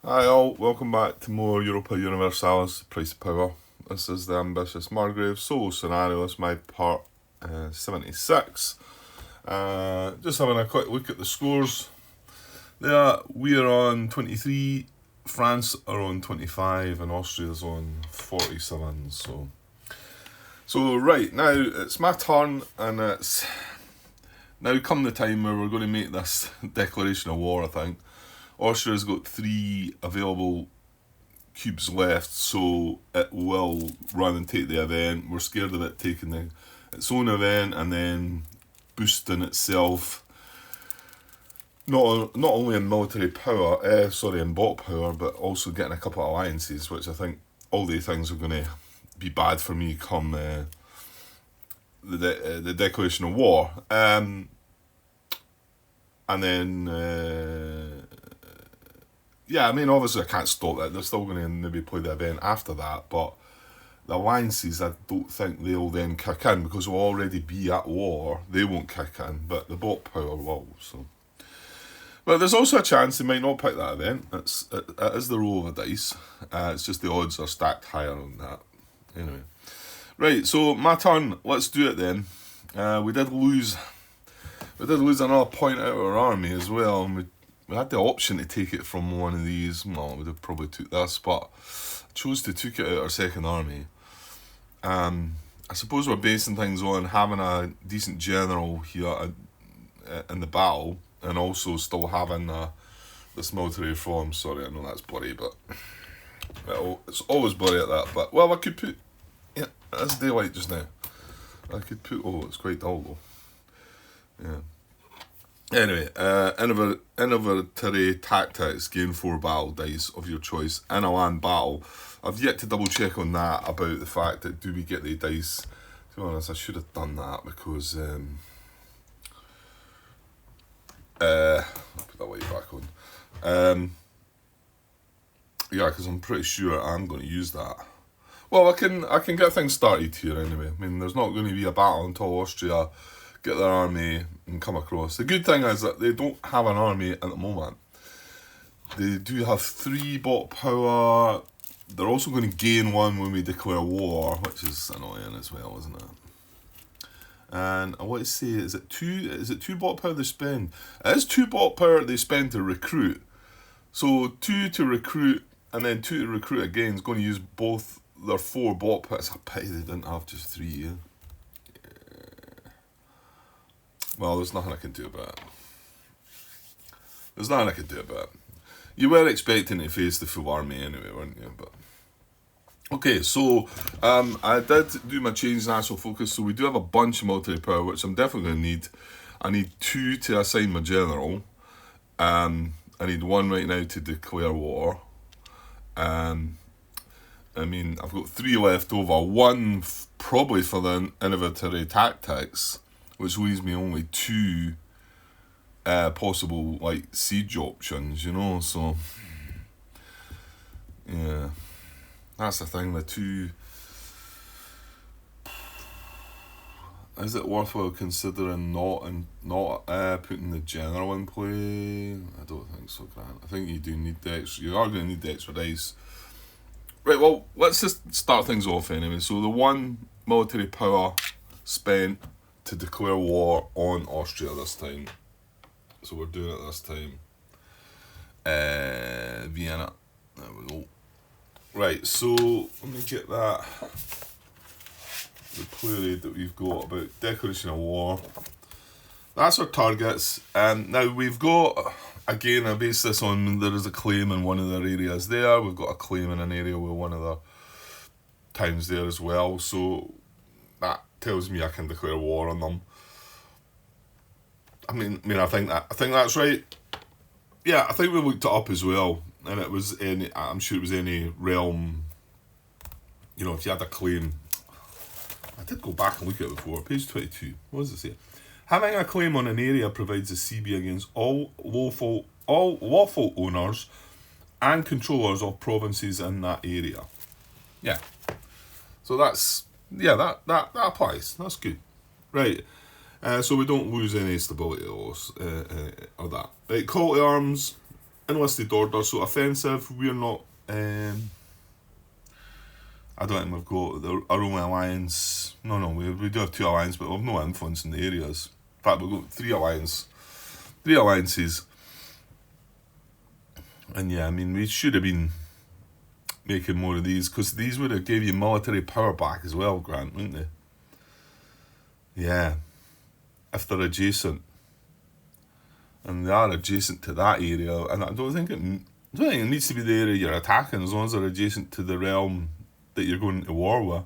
Hi all, welcome back to more Europa Universalis, Price of Power. This is the ambitious Margrave solo scenario. It's my part 76. Just having a quick look at the scores. There, we are on 23, France are on 25, and Austria's on 47. So right, now it's my turn, and it's now come the time where we're going to make this declaration of war, I think. Austria's got 3 available cubes left, so it will run and take the event. We're scared of it taking its own event and then boosting itself, not only in military power, in bot power, but also getting a couple of alliances, which I think all these things are going to be bad for me come the declaration of war. And then... yeah, I mean, obviously I can't stop that. They're still going to maybe play the event after that, but the alliances, I don't think they'll then kick in because we'll already be at war. They won't kick in, but the bot power will. So, but there's also a chance they might not pick that event. It is the roll of a dice. It's just the odds are stacked higher on that. Anyway, right. So my turn. Let's do it then. We did lose another point out of our army as well, and we had the option to take it from one of these. Well, we'd have probably took this, but I chose to take it out of our second army. I suppose we're basing things on having a decent general here in the battle, and also still having this military reform. Sorry, I know that's blurry, but it's always blurry at that. But well, I could put it's daylight just now. I could put it's quite dull though. Yeah. Anyway, innovative tactics, gain 4 battle dice of your choice in a land battle. I've yet to double check on that about the fact that do we get the dice. To be honest, I should have done that because I'll put that light back on. Yeah, because I'm pretty sure I'm going to use that. Well, I can get things started here anyway. I mean, there's not going to be a battle until Austria get their army and come across. The good thing is that they don't have an army at the moment. They do have 3 bot power. They're also going to gain 1 when we declare war, which is annoying as well, isn't it? And I want to say, is it 2 bot power they spend? It is 2 bot power they spend to recruit. So 2 to recruit and then 2 to recruit again is going to use both their 4 bot power. It's a pity they didn't have just 3, yeah. Well, there's nothing I can do about it. You were expecting to face the full army anyway, weren't you? But okay, so I did do my change national focus, so we do have a bunch of military power, which I'm definitely going to need. I need 2 to assign my general. I need 1 right now to declare war. I mean, I've got 3 left over. 1 probably for the innovative tactics, which leaves me only 2 possible like siege options, so yeah, that's the thing. The 2, is it worthwhile considering not putting the general in play? I don't think so, Grant. I think you are going to need the extra dice. Right, well, let's just start things off anyway. So the 1 military power spent to declare war on Austria this time. So we're doing it this time. Vienna. There we go. Right, so let me get that. The play that we've got about declaration of war. That's our targets. Now we've got, again, I base this on there is a claim in one of their areas there. We've got a claim in an area with one of the towns there as well. So that tells me I can declare war on them. I mean, I think that's right. Yeah, I think we looked it up as well, and it was I'm sure it was any realm. If you had a claim, I did go back and look at it before. Page 22. What does it say? Having a claim on an area provides a CB against all lawful owners and controllers of provinces in that area. Yeah. So that applies. That's good. Right. So we don't lose any stability or that. Right, call to arms. enlisted order, so offensive. We're not. I don't think we've got our own alliance. No, we do have 2 alliances, but we've no influence in the areas. In fact, we've got 3 alliances. And yeah, I mean, we should have been making more of these, because these would have gave you military power back as well, Grant, wouldn't they? Yeah, if they're adjacent. And they are adjacent to that area, and I don't think it needs to be the area you're attacking, as long as they're adjacent to the realm that you're going to war with.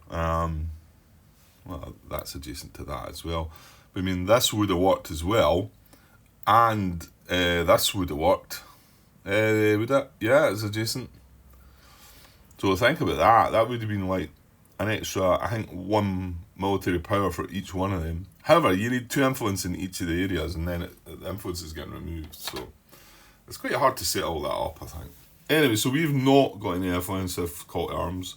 Well, that's adjacent to that as well. But I mean, this would have worked as well, and this would have worked. Would it? Yeah, it's adjacent. So think about that. That would have been like an extra, I think, 1 military power for each one of them. However, you need 2 influence in each of the areas, and then the influence is getting removed. So it's quite hard to set all that up, I think. Anyway, so we've not got any offensive call to arms.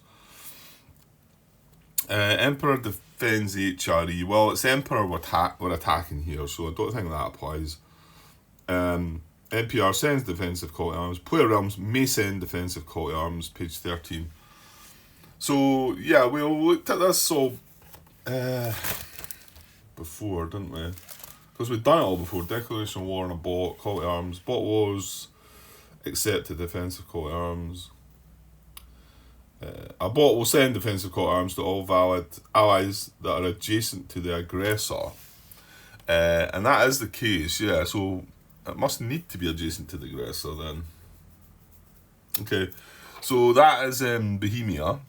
Emperor defends the HRE. Well, it's Emperor we're attacking here, so I don't think that applies. NPR sends defensive call to arms. Player realms may send defensive call to arms, page 13. So, yeah, we looked at this before, didn't we? Because we've done it all before. Declaration of war on a bot, call to arms. Bot wars, accepted defensive call to arms. A bot will send defensive call to arms to all valid allies that are adjacent to the aggressor. And that is the case, yeah. So it must need to be adjacent to the aggressor then. Okay, so that is Bohemia,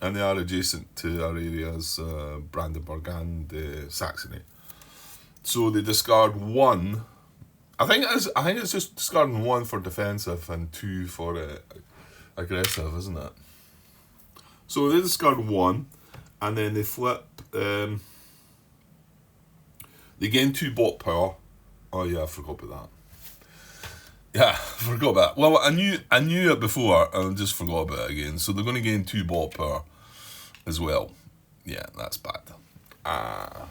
and they are adjacent to our areas, Brandenburg and Saxony. So they discard 1. I think it's just discarding 1 for defensive and 2 for aggressive, isn't it? So they discard 1, and then they flip. They gain 2 bot power. Oh yeah, I forgot about that. Yeah, I forgot about it. Well, I knew it before, and I just forgot about it again. So they're going to gain 2 bot power as well. Yeah, that's bad. And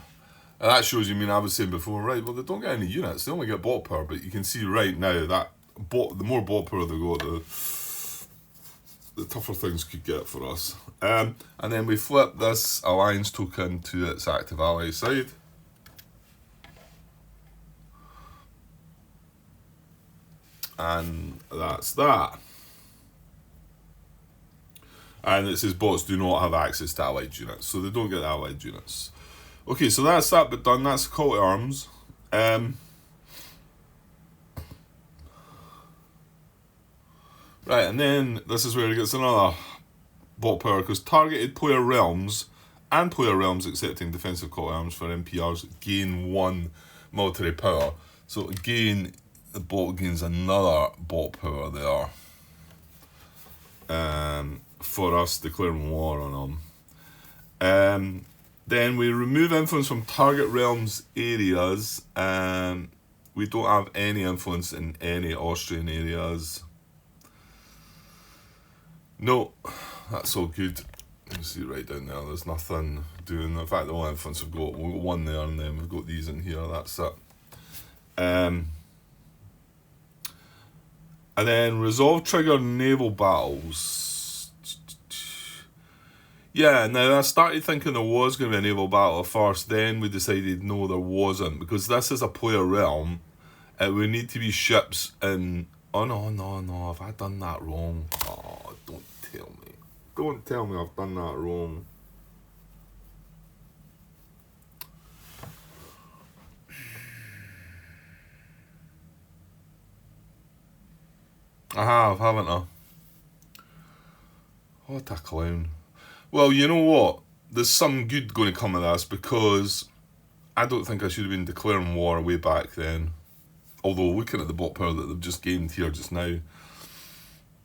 that shows you, I mean, I was saying before, right, well, they don't get any units. They only get bot power, but you can see right now that the more bot power they got, the tougher things could get for us. And then we flip this alliance token to its active ally side. And that's that. And it says bots do not have access to allied units, so they don't get allied units. Okay, so that's that bit done. That's call to arms. Right, and then this is where it gets another bot power, because targeted player realms and player realms accepting defensive call to arms for NPRs gain 1 military power. So again, the bot gains another bot power there. For us declaring war on them. Then we remove influence from target realms areas. We don't have any influence in any Austrian areas. No, that's all good. You see right down there, there's nothing doing. In fact, the only influence we've got 1 there, and then we've got these in here, that's it. And then resolve trigger naval battles. Yeah, now I started thinking there was going to be a naval battle at first, then we decided no, there wasn't, because this is a player realm. It would need to be ships in... Oh, no, have I done that wrong? Oh, don't tell me. Don't tell me I've done that wrong. I have, haven't I? What a clown. Well, you know what? There's some good going to come of this, because I don't think I should have been declaring war way back then. Although looking at the bot power that they've just gained here just now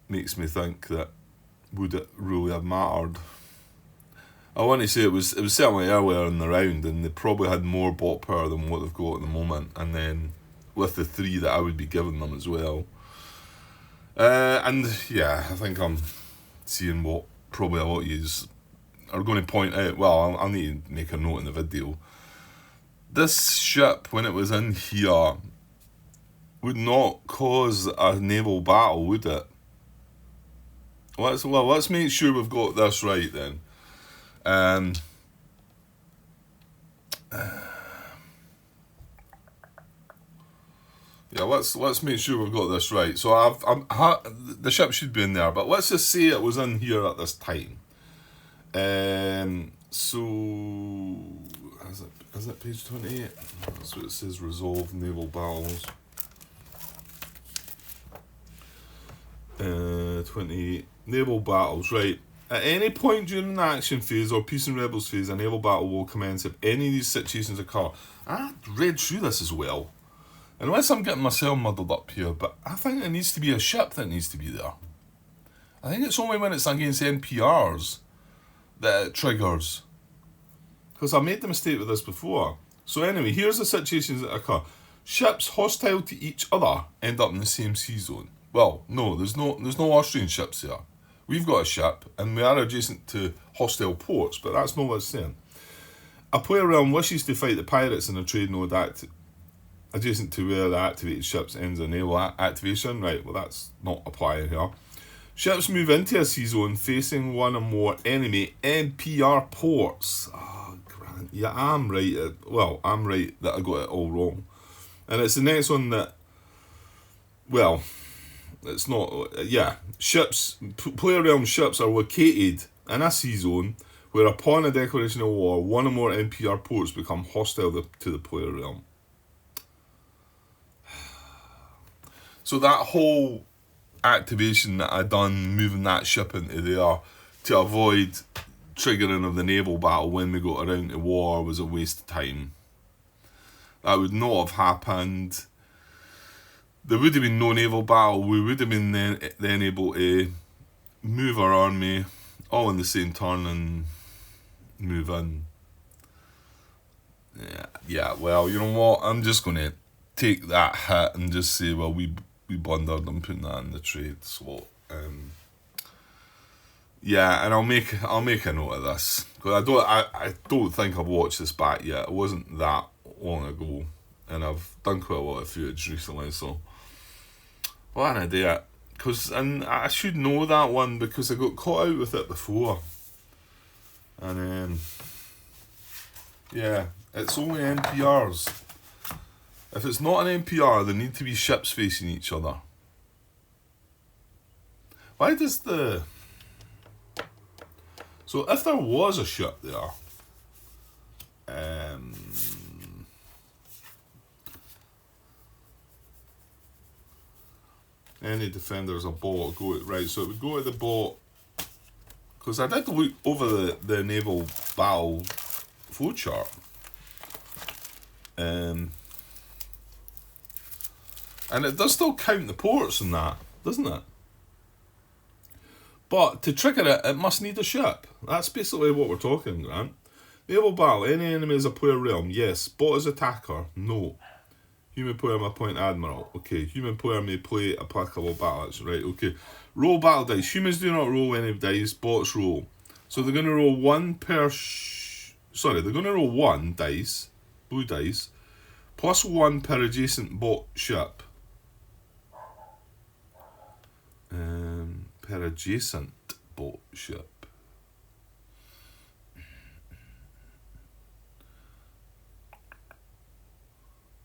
makes me think that would it really have mattered. I want to say it was certainly earlier in the round, and they probably had more bot power than what they've got at the moment, and then with the 3 that I would be giving them as well. And yeah, I think I'm seeing what probably a lot of yous are going to point out. Well, I'll need to make a note in the video. This ship, when it was in here, would not cause a naval battle, would it? Let's make sure we've got this right then. Yeah, let's make sure we've got this right. So the ship should be in there, but let's just say it was in here at this time. So is it page 28? That's what it says. Resolve naval battles. 28 naval battles, right? At any point during the action phase or peace and rebels phase, a naval battle will commence if any of these situations occur. I read through this as well. Unless I'm getting myself muddled up here, but I think there needs to be a ship that needs to be there. I think it's only when it's against NPRs that it triggers. Because I made the mistake with this before. So anyway, here's the situations that occur. Ships hostile to each other end up in the same sea zone. Well, no, there's no Austrian ships here. We've got a ship, and we are adjacent to hostile ports, but that's not what it's saying. A player realm wishes to fight the pirates in a trade node adjacent to where the activated ships ends a naval activation. Right, well that's not applying here. Ships move into a sea zone facing one or more enemy NPR ports. Oh, Grant. Yeah, I'm right. I'm right that I got it all wrong. And it's the next one that, well, it's not, yeah. Ships, player realm ships are located in a sea zone where upon a declaration of war, one or more NPR ports become hostile to the player realm. So that whole activation that I done, moving that ship into there to avoid triggering of the naval battle when we got around to war, was a waste of time. That would not have happened. There would have been no naval battle. We would have been then able to move our army all in the same turn and move in. Yeah, well, you know what? I'm just going to take that hit and just say, well, we blundered and putting that in the trade slot. Yeah, and I'll make a note of this, because I don't think I've watched this back yet. It wasn't that long ago, and I've done quite a lot of footage recently, so what an idea. And I should know that one because I got caught out with it before, and yeah, it's only NPRs. If it's not an NPR, there need to be ships facing each other. Why does the... So if there was a ship there, any defenders a boat, right, so it would go to the boat, because I did look over the naval battle flowchart. And it does still count the ports and that, doesn't it? But to trigger it, it must need a ship. That's basically what we're talking, Grant. Naval battle, any enemy is a player realm. Yes. Bot is attacker. No. Human player may appoint admiral. Okay. Human player may play applicable battles. Right, okay. Roll battle dice. Humans do not roll any dice. Bots roll. So they're going to roll one per... they're going to roll one dice. Blue dice. Plus one per adjacent bot ship. Per adjacent boat ship.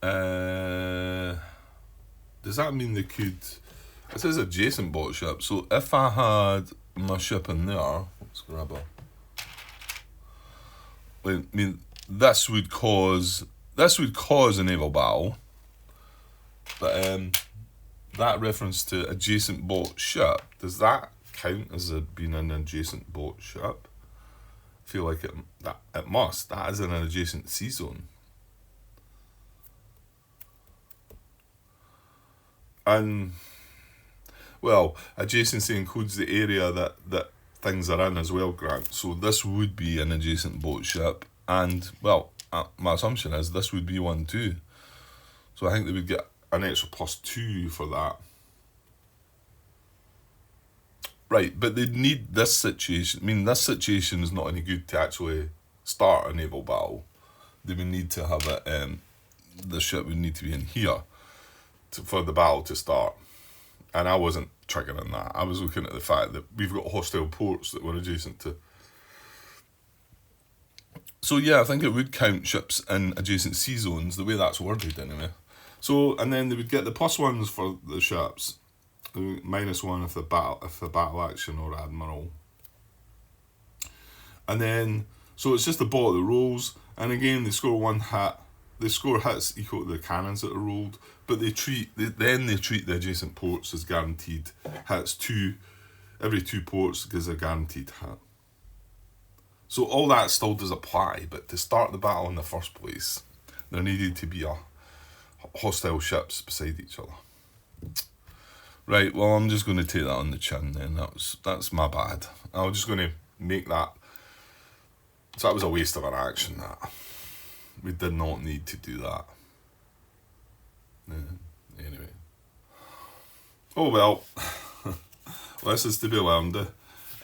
Does that mean they could... It says adjacent boat ship, so if I had my ship in there... Let's grab I mean, this would cause a naval battle, but that reference to adjacent boat ship, does that count as it being an adjacent boat ship? I feel like it must. That is in an adjacent sea zone. And, well, adjacency includes the area that things are in as well, Grant. So this would be an adjacent boat ship. And, well, my assumption is this would be one too. So I think they would get an extra +2 for that. Right, but they'd need this situation. I mean, this situation is not any good to actually start a naval battle. They would need to have it, the ship would need to be in here. for the battle to start. And I wasn't triggering that. I was looking at the fact that we've got hostile ports that we're adjacent to. So yeah, I think it would count ships in adjacent sea zones, the way that's worded anyway. So, and then they would get the +1s for the ships, -1 if the battle action or admiral. And then, so it's just the ball that rolls, and again they score 1 hit. They score hits equal to the cannons that are rolled, but they treat the adjacent ports as guaranteed hits. Every 2 ports gives a guaranteed hit. So all that still does apply, but to start the battle in the first place, there needed to be hostile ships beside each other. Right, well, I'm just going to take that on the chin then. That's my bad. I was just going to make that. So that was a waste of an action, that. We did not need to do that. Anyway. Oh well. This is to be learned.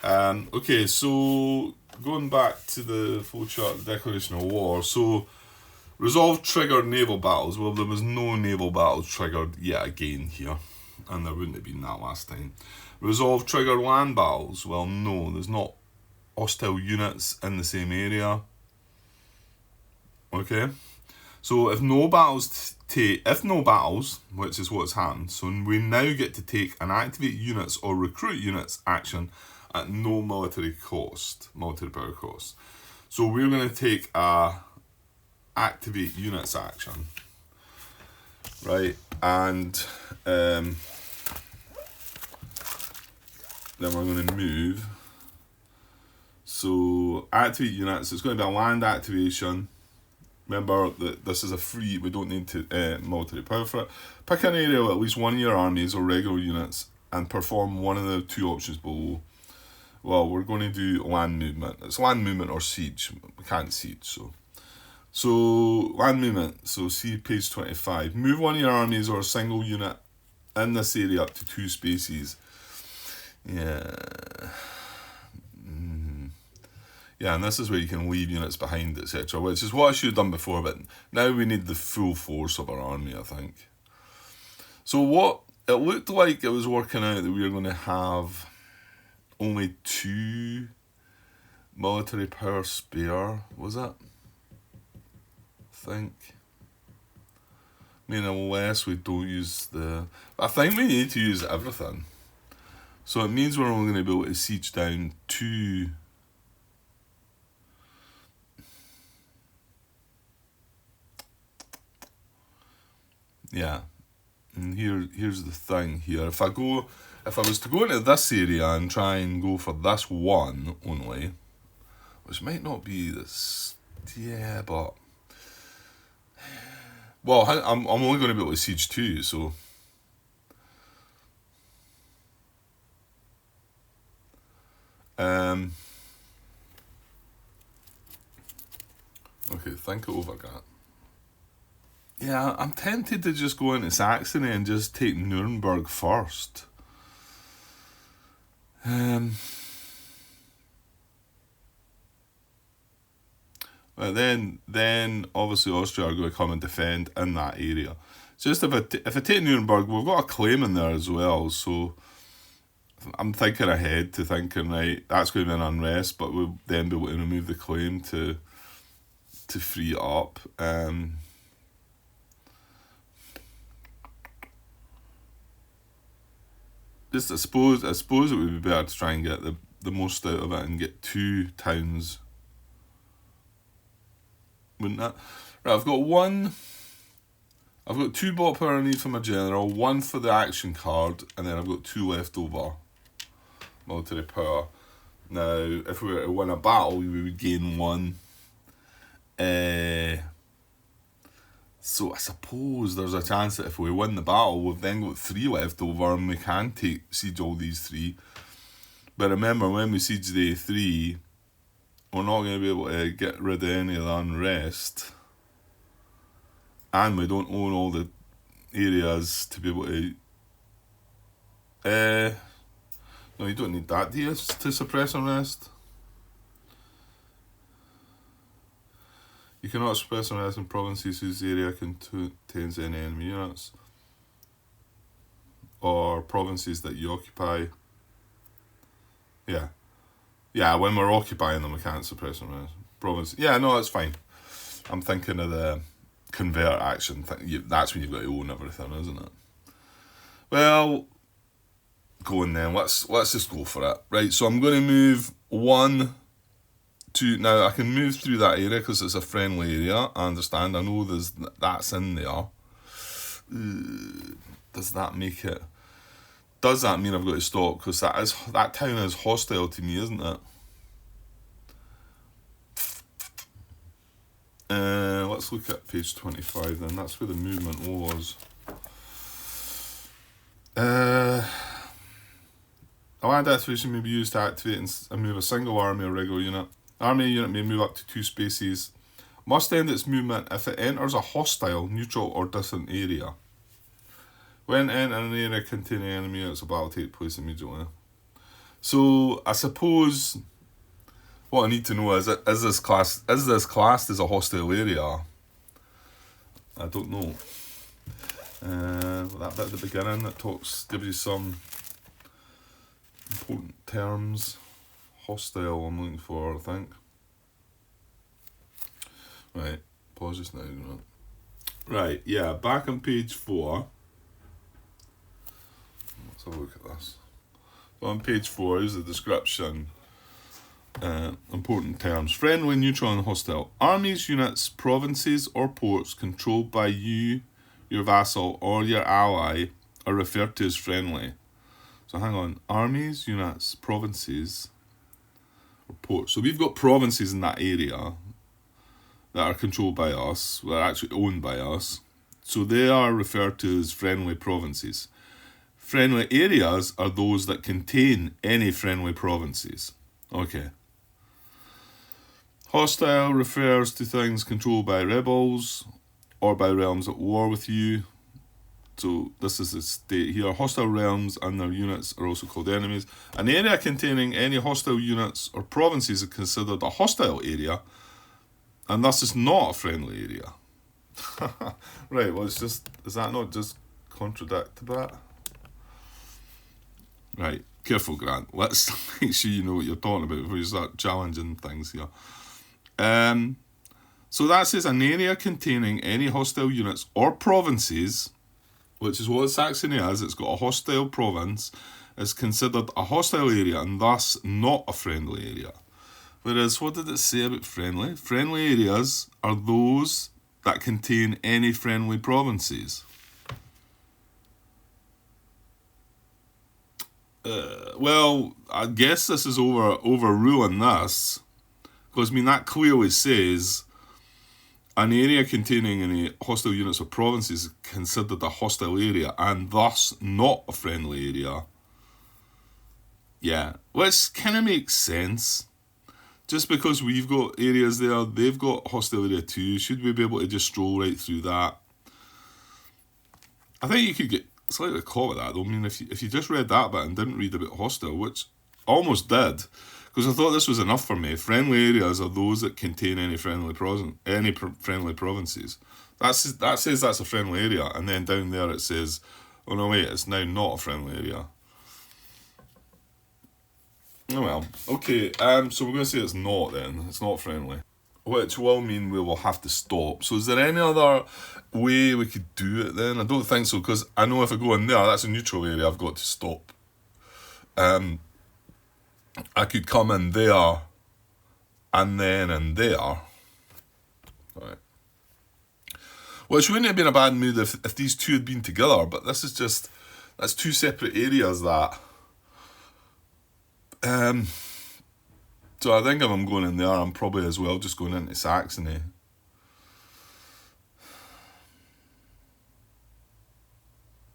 Okay, so going back to the flowchart, the Declaration of War. So, resolve triggered naval battles. Well, there was no naval battles triggered yet again here. And there wouldn't have been that last time. Resolve triggered land battles. Well, no, there's not hostile units in the same area. Okay? So, if no battles, which is what's happened, so we now get to take an activate units or recruit units action at no military power cost. So we're going to take a activate units action, right? And then we're going to move. So activate units, it's going to be a land activation. Remember that this is a free, we don't need to military power for it. Pick an area with at least 1 of your armies or regular units and perform one of the 2 options below. Well, we're going to do land movement. It's land movement or siege. We can't siege, so land movement. So see page 25. Move 1 of your armies or a single unit in this area up to 2 spaces. Yeah. Yeah, and this is where you can leave units behind, etc., which is what I should have done before, but now we need the full force of our army, I think. So what it looked like it was working out that we were going to have only 2 military power spare, was it? I think. I mean, unless we don't use the... I think we need to use everything. So it means we're only going to be able to siege down 2... Yeah. And here's the thing here. If I was to go into this area and try and go for this 1 only, which might not be this, yeah, but well, I'm only going to be able to siege 2, so okay, think it over, Gat. Yeah, I'm tempted to just go into Saxony and just take Nuremberg first. But then obviously Austria are going to come and defend in that area. Just if I take Nuremberg, we've got a claim in there as well, so I'm thinking ahead to thinking, right, that's going to be an unrest, but we'll then be able to remove the claim to free it up. Just I suppose it would be better to try and get the most out of it and get 2 towns. Wouldn't that? Right, I've got 2 bot power I need for my general, 1 for the action card, and then I've got 2 left over military power. Now, if we were to win a battle, we would gain 1. So I suppose there's a chance that if we win the battle, we've then got 3 left over and we can siege all these 3. But remember, when we siege the 3, we're not going to be able to get rid of any of the unrest. And we don't own all the areas to be able to... no, you don't need that, do you, to suppress unrest? You cannot suppress unrest in provinces whose area contains any enemy units. or provinces that you occupy. Yeah. Yeah, when we're occupying them, we can't suppress them. Right? Province. Yeah, no, that's fine. I'm thinking of the convert action thing. That's when you've got to own everything, isn't it? Well, go on then. Let's just go for it. Right, so I'm going to move 1, 2. Now, I can move through that area because it's a friendly area. I understand. I know that's in there. Does that make it... Does that mean I've got to stop? Because that town is hostile to me, isn't it? Let's look at page 25 then. That's where the movement was. A land activation may be used to activate and move a single army or regular unit. Army unit may move up to 2 spaces. Must end its movement if it enters a hostile, neutral or distant area. When entering an area containing enemy units, a battle take place immediately. So I suppose what I need to know is this classed as a hostile area? I don't know. That bit at the beginning that gives you some important terms. Hostile I'm looking for, I think. Right, pause just now. Right, yeah, back on page 4. Let's have a look at this. So on page 4 is the description. Important terms. Friendly, neutral and hostile. Armies, units, provinces or ports controlled by you, your vassal or your ally are referred to as friendly. So hang on. Armies, units, provinces or ports. So we've got provinces in that area that are controlled by us, that are actually owned by us. So they are referred to as friendly provinces. Friendly areas are those that contain any friendly provinces. Okay. Hostile refers to things controlled by rebels or by realms at war with you. So this is the state here. Hostile realms and their units are also called enemies. An area containing any hostile units or provinces is considered a hostile area, and thus is not a friendly area. Right, well, does that not just contradict that? Right, careful, Grant. Let's make sure you know what you're talking about before you start challenging things here. So that says an area containing any hostile units or provinces, which is what Saxony is. It's got a hostile province, is considered a hostile area and thus not a friendly area. Whereas, what did it say about friendly? Friendly areas are those that contain any friendly provinces. Well, I guess this is overruling this, because I mean that clearly says an area containing any hostile units or provinces is considered a hostile area and thus not a friendly area. Yeah, which kind of makes sense. Just because we've got areas there, they've got hostile area too. Should we be able to just stroll right through that? I think you could get slightly caught with that though. I mean, if you just read that bit and didn't read about hostile, which I almost did, because I thought this was enough for me. Friendly areas are those that contain any friendly provinces. That says that's a friendly area, and then down there it says, oh no wait, it's now not a friendly area. Oh well, okay, so we're going to say it's not then. It's not friendly. Which will mean we will have to stop. So is there any other way we could do it then? I don't think so, because I know if I go in there, that's a neutral area, I've got to stop. I could come in there, and then in there. Right. Which wouldn't have been a bad move if these two had been together, but this is just, that's two separate areas that... So I think if I'm going in there, I'm probably as well just going into Saxony.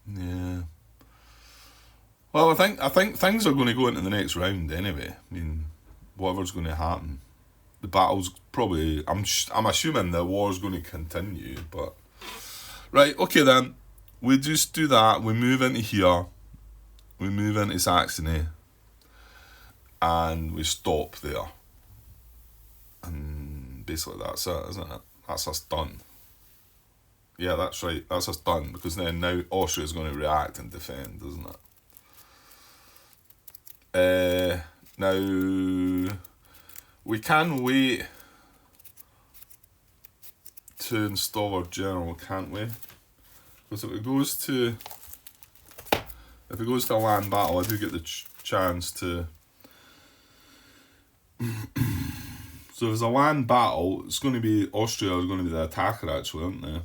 Yeah. Well, I think things are going to go into the next round anyway. I mean, whatever's going to happen, the battle's probably. I'm assuming the war's going to continue, but right. Okay then, we just do that. We move into here. We move into Saxony. And we stop there. And basically that's it, isn't it? That's us done. Yeah, that's right. That's us done, because then now Austria is going to react and defend, isn't it? Now, we can wait to install our general, can't we? Because if it goes to a land battle, I do get the chance to. So if it's a land battle, it's going to be Austria is going to be the attacker, actually, aren't they?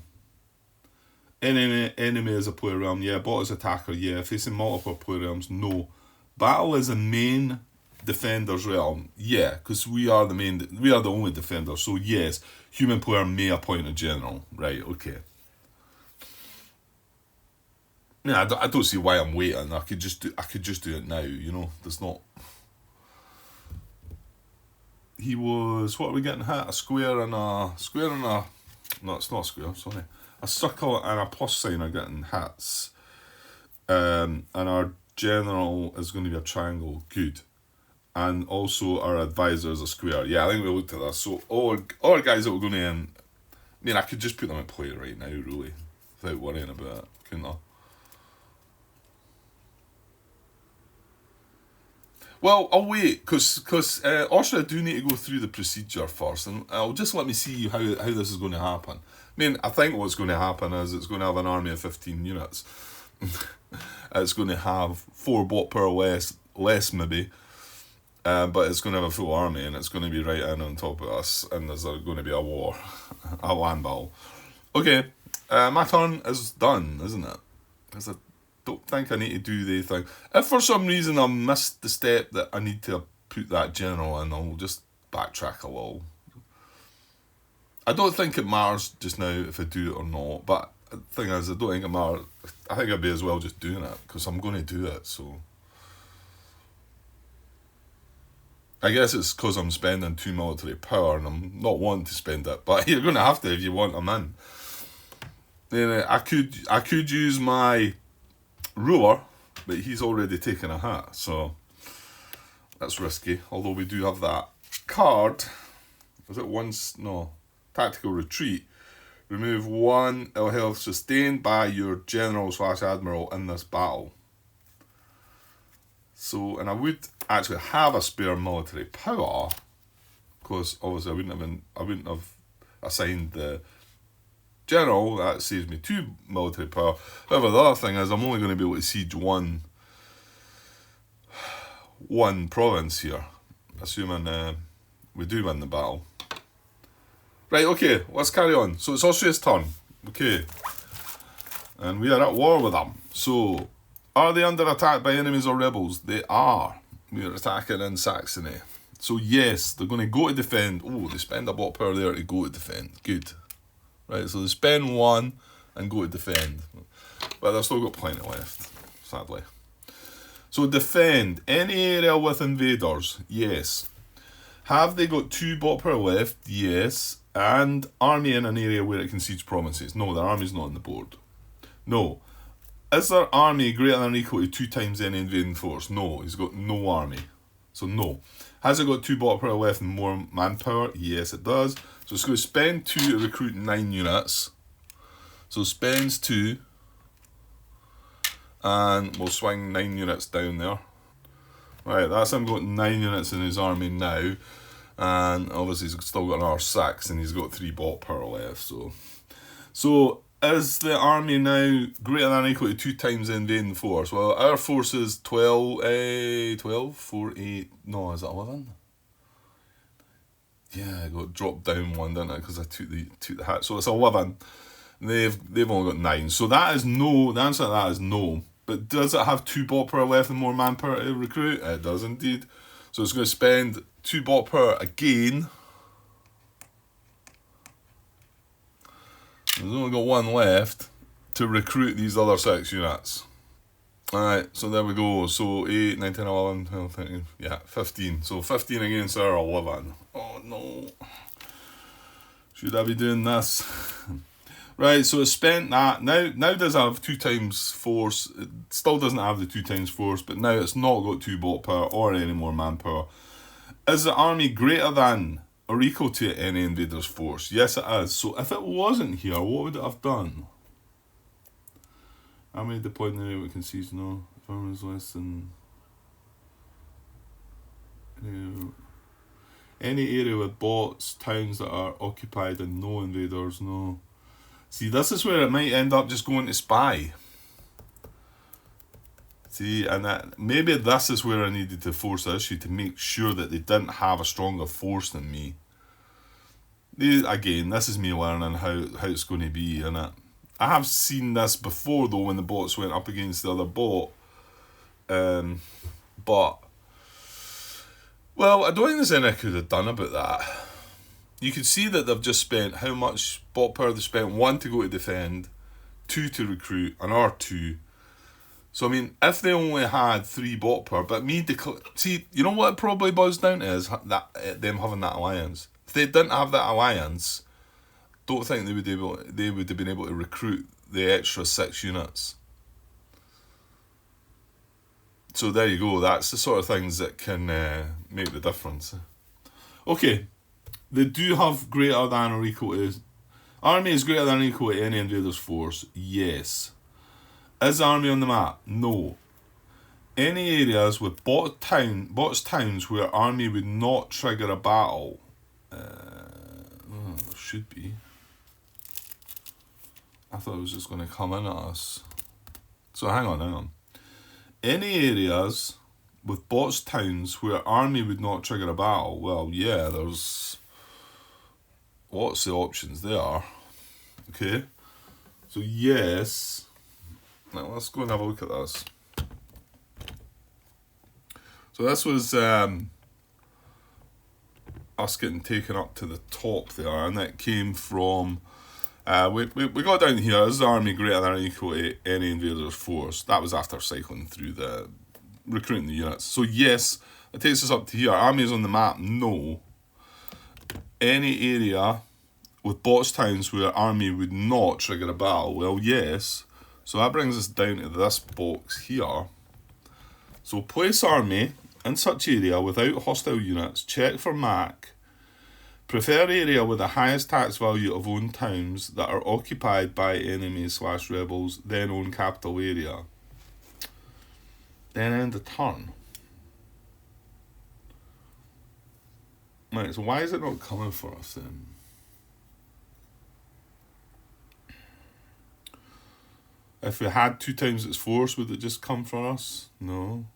Enemy is a player realm, yeah. Bot is attacker, yeah. Facing multiple player realms, no. Battle is a main defender's realm, yeah, because we are the only defender. So yes, human player may appoint a general, right? Okay. Yeah, I don't see why I'm waiting. I could just do it now. You know, there's not. He was, what are we getting hit? A square and a. No, it's not a square. Sorry, a circle and a plus sign are getting hits. And our general is going to be a triangle. Good. And also our advisor is a square. Yeah, I think we looked at that. So all our guys that were going in. I mean, I could just put them in play right now, really, without worrying about it, couldn't I? Well, I'll wait, because Austria do need to go through the procedure first, and I'll just let me see how this is going to happen. I mean, I think what's going to happen is it's going to have an army of 15 units. It's going to have 4 bot power less maybe, but it's going to have a full army, and it's going to be right in on top of us, and there's going to be a war, a land battle. Okay, my turn is done, isn't it? Because I don't think I need to do the thing. If for some reason I missed the step that I need to put that general in, I'll just backtrack a little. I don't think it matters just now if I do it or not, but the thing is, I don't think it matters. I think I'd be as well just doing it, because I'm going to do it, so. I guess it's because I'm spending 2 military power and I'm not wanting to spend it, but you're going to have to if you want them in. Then I could use my ruler, but he's already taken a hit, so that's risky. Although we do have that card. Was it once? No. Tactical retreat. Remove 1 ill health sustained by your general/admiral in this battle. So, and I would actually have a spare military power, because obviously I wouldn't have assigned the general. That saves me 2 military power. However, the other thing is I'm only going to be able to siege one province here, assuming we do win the battle. Right, okay, let's carry on. So it's Austria's turn. Okay. And we are at war with them. So, are they under attack by enemies or rebels? They are. We are attacking in Saxony. So yes, they're going to go to defend. Oh, they spend a bot power there to go to defend. Good. Right, so they spend 1 and go to defend. But they've still got plenty left, sadly. So defend. Any area with invaders? Yes. Have they got 2 bot power left? Yes. And army in an area where it can siege provinces? No, their army's not on the board. No. Is their army greater than or equal to 2 times any invading force? No, he's got no army. So no. Has it got 2 bot power left and more manpower? Yes, it does. So it's going to spend 2 to recruit 9 units. So spends 2. And we'll swing 9 units down there. Right, that's him got 9 units in his army now. And obviously he's still got another 6 and he's got 3 bot power left. So is the army now greater than or equal to 2 times the invading force? Well, our force is 12, 4, 8, no, is it 11? Yeah, I got dropped down 1, didn't I? Because I took the hit. So it's 11. They've only got 9. So that is no. The answer to that is no. But does it have 2 bot power left and more manpower to recruit? It does indeed. So it's going to spend 2 bot power again. There's only got 1 left to recruit these other 6 units. Alright, so there we go. So 8, 9, 10, 11, 12, 13, yeah, 15. So 15 against our 11. Oh no. Should I be doing this? Right, so it's spent that. Now does have 2 times force. It still doesn't have the 2 times force, but now it's not got 2 bot power or any more manpower. Is the army greater than or equal to any invader's force. Yes, it is. So if it wasn't here, what would it have done? Army deployed in the area we can seize. No. If army is less than... Any area with bots, towns that are occupied and no invaders, no. See, this is where it might end up just going to spy. See, and maybe this is where I needed to force the issue to make sure that they didn't have a stronger force than me. Again, this is me learning how it's going to be, innit? I have seen this before, though, when the bots went up against the other bot. But... well, I don't think there's anything I could have done about that. You can see that they've just spent how much bot power they spent. 1 to go to defend, 2 to recruit, another 2. So, I mean, if they only had 3 bot power, but see, you know what it probably boils down to is that them having that alliance. If they didn't have that alliance, don't think they would have been able to recruit the extra 6 units. So there you go. That's the sort of things that can make the difference. Okay, they do have greater than or equal to... army is greater than or equal to any invader's force. Yes. Is the army on the map? No. Any areas with bots towns where army would not trigger a battle? There should be. I thought it was just going to come in at us. So hang on. Any areas with bots towns where army would not trigger a battle? Well, yeah, there's lots of options there. Okay. So yes. Now let's go and have a look at this. So this was us getting taken up to the top there, and that came from we got down here. Is the army greater than or equal to any invader's force? That was after cycling through the recruiting the units. So yes, it takes us up to here. Army is on the map. No. Any area with bots towns where army would not trigger a battle? Well, yes. So that brings us down to this box here. So place army in such area without hostile units. Check for MAC. Prefer area with the highest tax value of owned towns that are occupied by enemies/rebels, then own capital area. Then end the turn. Right, so why is it not coming for us then? If we had 2 times its force, would it just come for us? No.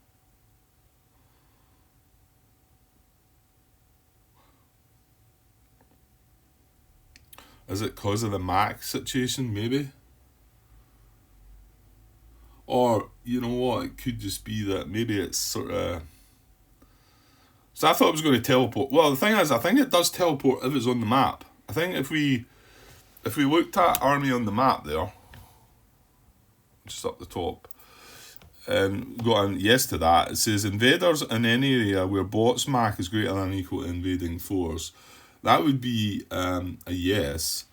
Is it because of the MAC situation, maybe? Or, you know what, it could just be that maybe it's sort of... So I thought it was going to teleport. Well, the thing is, I think it does teleport if it's on the map. I think if we looked at army on the map there, just up the top, and got a yes to that, it says invaders in any area where bots MAC is greater than or equal to invading force. That would be a yes.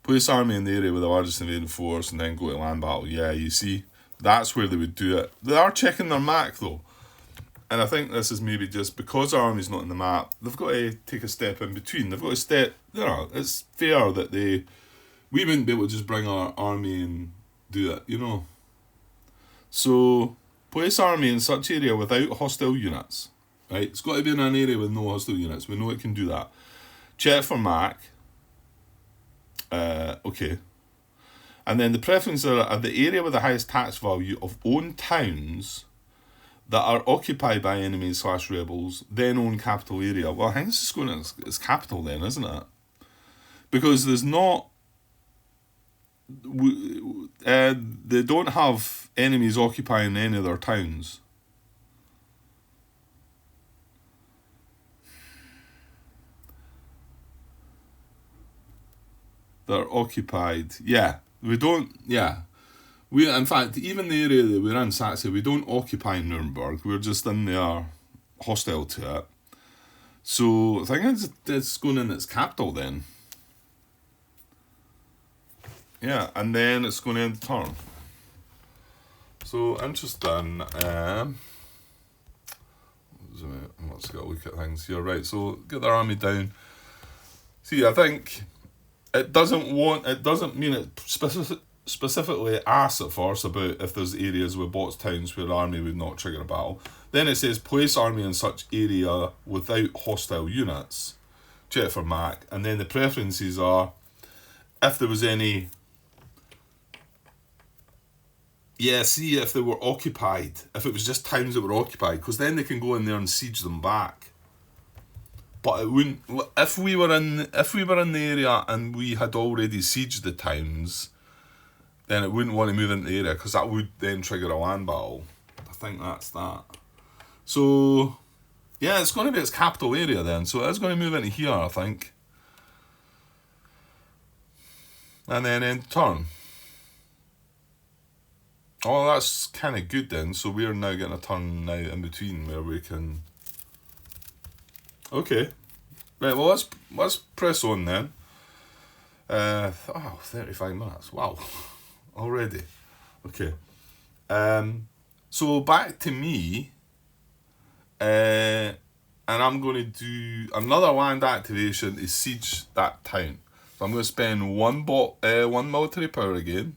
Place army in the area with the largest invading force and then go to land battle. Yeah, you see, that's where they would do it. They are checking their MAC though. And I think this is maybe just because our army's not in the map, they've got to take a step in between. They've got to step, it's fair that we wouldn't be able to just bring our army and do it, you know. So, place army in such area without hostile units, right? It's got to be in an area with no hostile units. We know it can do that. Check for MAC. Okay. And then the preferences are the area with the highest tax value of owned towns that are occupied by enemies/rebels, then own capital area. Well, I think it's just going to, it's capital then, isn't it? Because there's not... they don't have enemies occupying any of their towns. They're occupied. Yeah, we don't... Yeah. We, in fact, even the area that we're in, Saxony, we don't occupy Nuremberg. We're just in there, hostile to it. So I think it's going in its capital then. Yeah, and then it's going to end the turn. So interesting. Let's get a look at things here. Right, so get their army down. See, I think it doesn't mean it specifically asks at first about if there's areas with bots towns where army would not trigger a battle. Then it says place army in such area without hostile units. Check for Mac. And then the preferences are if there was any. Yeah, see if they were occupied. If it was just towns that were occupied, because then they can go in there and siege them back. But it wouldn't. If we were in the area and we had already sieged the towns, then it wouldn't want to move into the area because that would then trigger a land battle. I think that's that. So yeah, it's going to be its capital area then. So it's going to move into here, I think. And then end turn. Oh, that's kind of good then. So we're now getting a turn now in between where we can. Okay. Right, well, let's press on then. 35 minutes. Wow. Already. Okay. So back to me. And I'm going to do another land activation to siege that town. So I'm going to spend one military power again.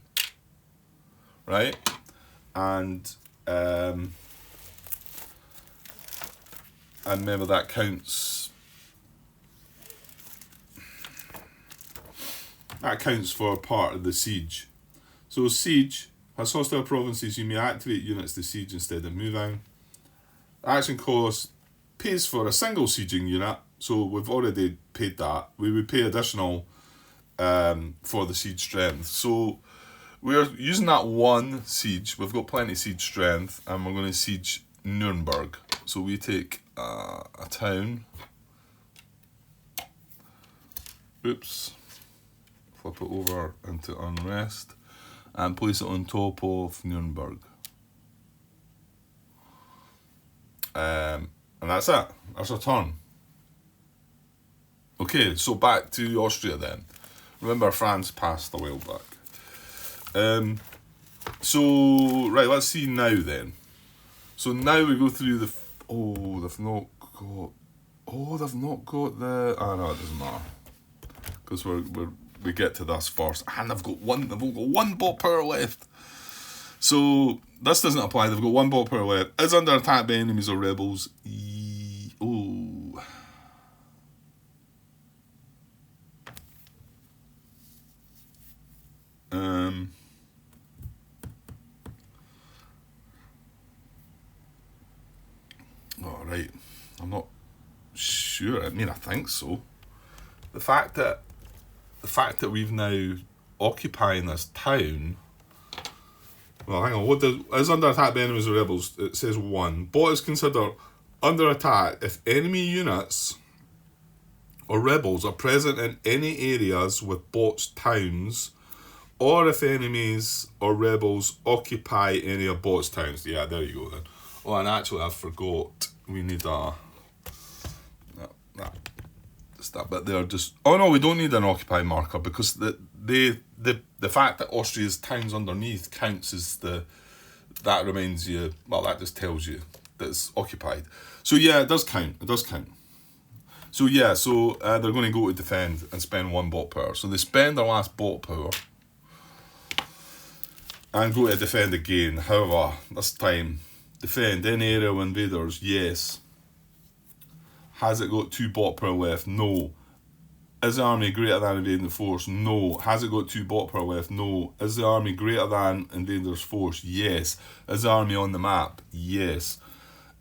Right? And remember that counts. That counts for part of the siege. So siege has hostile provinces. You may activate units to siege instead of moving. Action cost pays for a single sieging unit. So we've already paid that. We would pay additional for the siege strength. So we're using that one siege. We've got plenty of siege strength, and we're going to siege Nuremberg. So we take a town. Oops. Flip it over into unrest and place it on top of Nuremberg. And that's it. That's our turn. Okay, so back to Austria then. Remember, France passed a while back. So right, let's see now then. So now we go through the. They've not got the. No, it doesn't matter because we get to this first, and they've got one bot power left. So this doesn't apply. They've got one bot power left. Is under attack by enemies or rebels. Right. I'm not sure. I mean, I think so. The fact that we've now occupying this town. Well, hang on. What is under attack by enemies or rebels? It says 1. Bot is considered under attack if enemy units or rebels are present in any areas with bots towns, or if enemies or rebels occupy any of bots towns. Yeah, there you go then. Oh, and actually I forgot. We need just that bit there. Oh no, we don't need an occupy marker because the fact that Austria's towns underneath counts as that reminds you. Well, that just tells you that it's occupied. So yeah, it does count. So yeah, they're going to go to defend and spend one bot power. So they spend their last bot power and go to defend again. However, this time. Defend any area of invaders, yes. Has it got 2 bot power left? No. Is the army greater than invading force? No. Has it got 2 bot power left? No. Is the army greater than invaders force? Yes. Is the army on the map? Yes.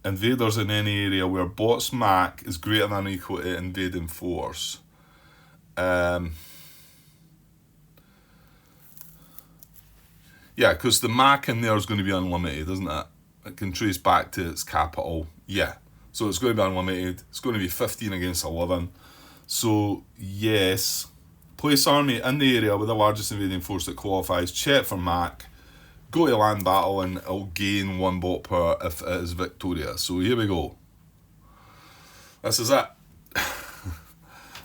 Invaders in any area where bot's MAC is greater than or equal to invading force. Yeah, because the MAC in there is going to be unlimited, isn't it? It can trace back to its capital. Yeah. So it's going to be unlimited. It's going to be 15 against 11. So, yes. Place army in the area with the largest invading force that qualifies. Check for MAC. Go to land battle and it'll gain 1 bot power if it is victorious. So here we go. This is it.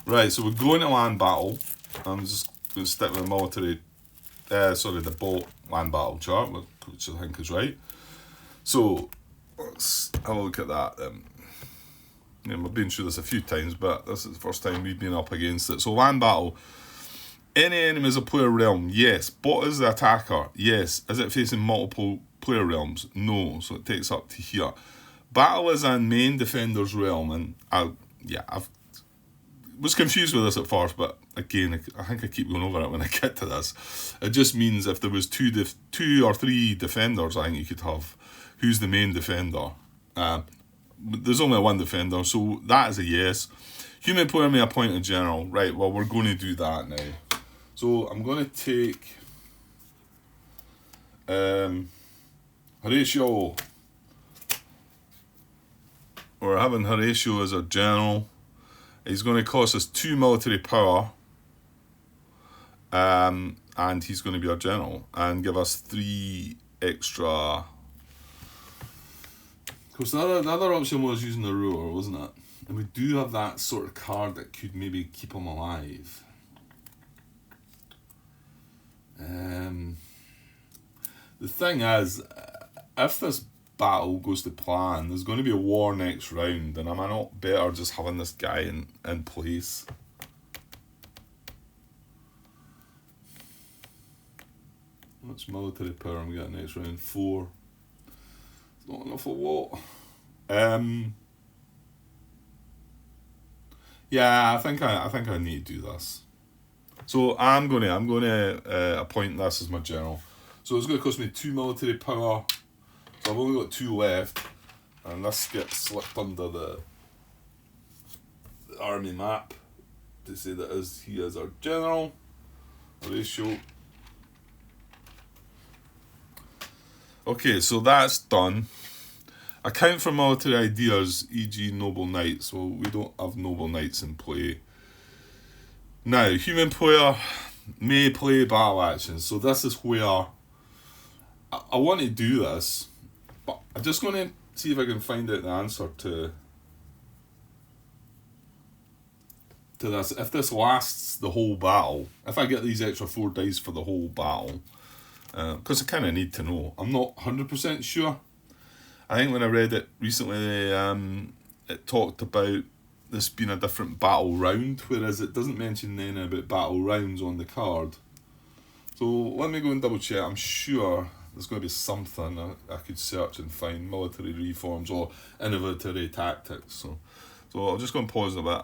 Right, so we're going to land battle. I'm just going to stick with the military. The bot land battle chart, which I think is right. So, let's have a look at that then. We've been through this a few times, but this is the first time we've been up against it. So land battle. Any enemy is a player realm? Yes. Bot is the attacker? Yes. Is it facing multiple player realms? No. So it takes up to here. Battle is in main defender's realm, and I was confused with this at first, but again, I think I keep going over it when I get to this. It just means if there was two or three defenders, I think you could have. Who's the main defender? There's only one defender, so that is a yes. Human player may appoint a general. Right, well, we're going to do that now. So I'm going to take Horatio. We're having Horatio as a general. He's going to cost us 2 military power. And he's going to be our general and give us 3 extra. Of course, the other option was using the ruler, wasn't it? And we do have that sort of card that could maybe keep him alive. The thing is, if this battle goes to plan, there's going to be a war next round, and am I not better just having this guy in place? What's military power we got next round? 4. It's not enough of what? Yeah, I think I need to do this. So I'm gonna appoint this as my general. So it's going to cost me 2 military power. So I've only got 2 left, and this gets slipped under the army map to say that he is our general. Ratio. Okay, so that's done. Account for military ideas, e.g. noble knights. Well, we don't have noble knights in play. Now, human player may play battle actions. So this is where I want to do this, but I'm just going to see if I can find out the answer to this. If this lasts the whole battle, if I get these extra 4 dice for the whole battle, because I kind of need to know. I'm not 100% sure. I think when I read it recently, it talked about this being a different battle round, whereas it doesn't mention anything about battle rounds on the card. So let me go and double check. I'm sure there's going to be something I could search and find. Military reforms or innovative tactics. So I'll just go and pause a bit.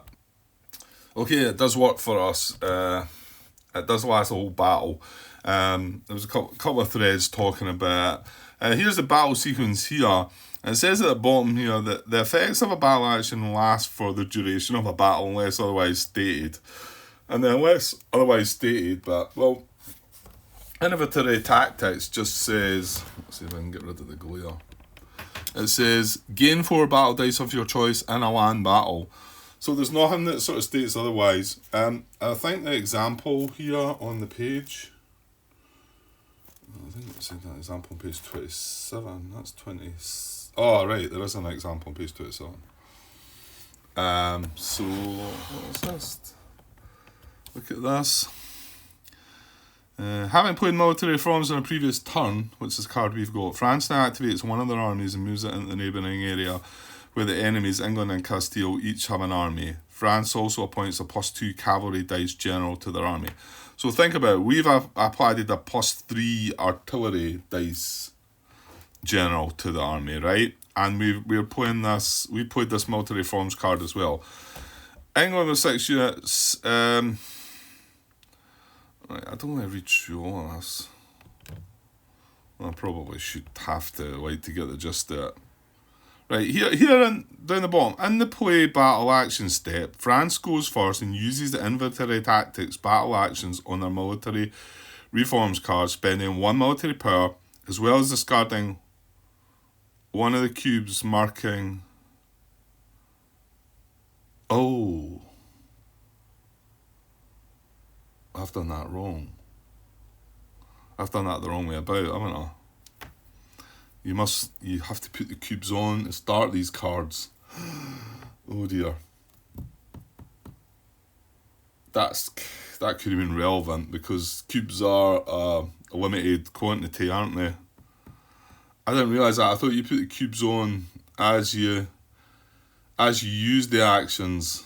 Okay, it does work for us. It does last the whole battle. There was a couple of threads talking about here's the battle sequence here. It says at the bottom here that the effects of a battle action last for the duration of a battle unless otherwise stated. And then unless otherwise stated, but well, innovative tactics just says, let's see if I can get rid of the glare. It says gain 4 battle dice of your choice in a land battle. So there's nothing that sort of states otherwise. I think the example here on the page, I think it said that example on page 27. That's 20. Oh, right, there is an example on page 27. So what is this? Look at this. Having played military reforms in a previous turn, which is the card we've got, France now activates one of their armies and moves it into the neighbouring area where the enemies, England and Castile, each have an army. France also appoints a +2 cavalry dice general to their army. So think about it, we've applied a +3 artillery dice general to the army, right? And we played this military reforms card as well. England with 6 units. Right, I don't want to read through all of this. I probably should have to get the gist of it. Right, here and down the bottom, in the play battle action step, France goes first and uses the inventory tactics battle actions on their military reforms card, spending 1 military power, as well as discarding one of the cubes marking... Oh. I've done that wrong. I've done that the wrong way about, haven't I? You have to put the cubes on to start these cards. Oh dear. That could have been relevant because cubes are a limited quantity, aren't they? I didn't realise that. I thought you put the cubes on as you as you use the actions.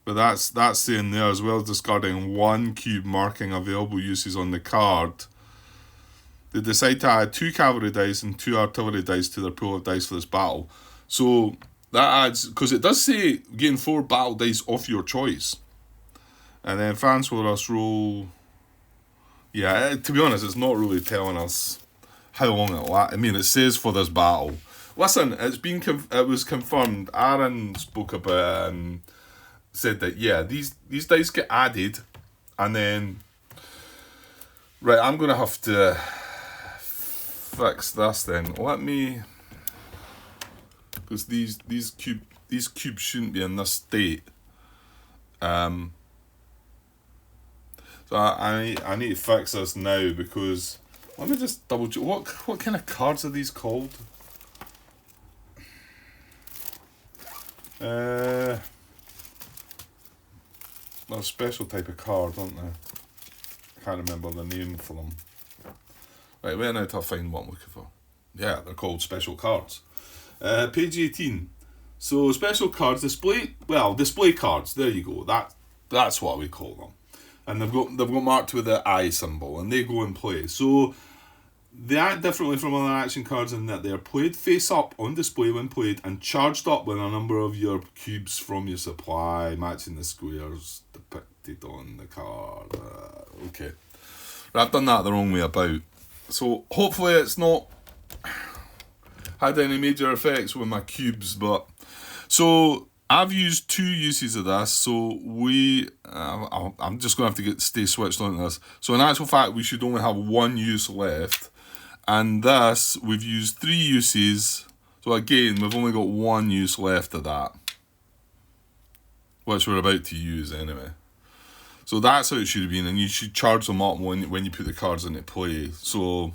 But that's saying there, as well as discarding one cube marking available uses on the card, they decide to add 2 cavalry dice and 2 artillery dice to their pool of dice for this battle. So that adds, because it does say gain 4 battle dice of your choice. And then France will thus roll. Yeah, to be honest, it's not really telling us how long it'll last. I mean, it says for this battle. Listen, it was confirmed. Aaron spoke about it and said that, yeah, these dice get added, and then, right, I'm going to have to fix this then. Let me, because these cubes shouldn't be in this state. So I need to fix this now, because let me just double check. What kind of cards are these called? They're a special type of card, aren't they? I can't remember the name for them. Right, wait now till I find what I'm looking for. Yeah, they're called special cards. Page 18. So special cards, display cards. There you go. That's what we call them. And they've got marked with the I symbol, and they go in play. So they act differently from other action cards in that they are played face up on display when played, and charged up with a number of your cubes from your supply, matching the squares depicted on the card. Okay. Right, I've done that the wrong way about. So hopefully it's not had any major effects with my cubes, but so I've used 2 uses of this, so I'm just going to have to stay switched on to this. So in actual fact, we should only have 1 use left, and this, we've used 3 uses, so again, we've only got 1 use left of that, which we're about to use anyway. So that's how it should have been, and you should charge them up when you put the cards into play. So,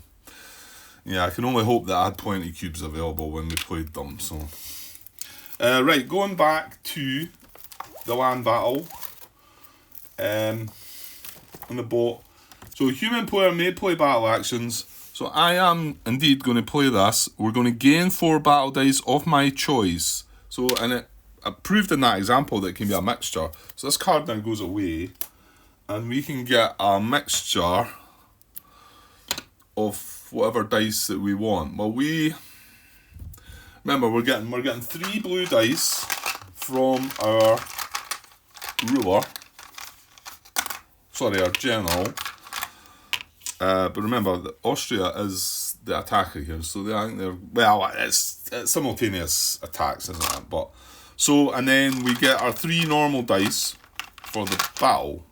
yeah, I can only hope that I had plenty of cubes available when we played them, so... right, going back to the land battle on the boat. So human player may play battle actions. So I am indeed going to play this. We're going to gain 4 battle dice of my choice. So, and I proved in that example that it can be a mixture. So this card now goes away, and we can get a mixture of whatever dice that we want. Well, remember, we're getting 3 blue dice from our ruler. Sorry, our general. But remember, Austria is the attacker here, so I think they're, well, it's simultaneous attacks, isn't it? But so, and then we get our 3 normal dice for the battle,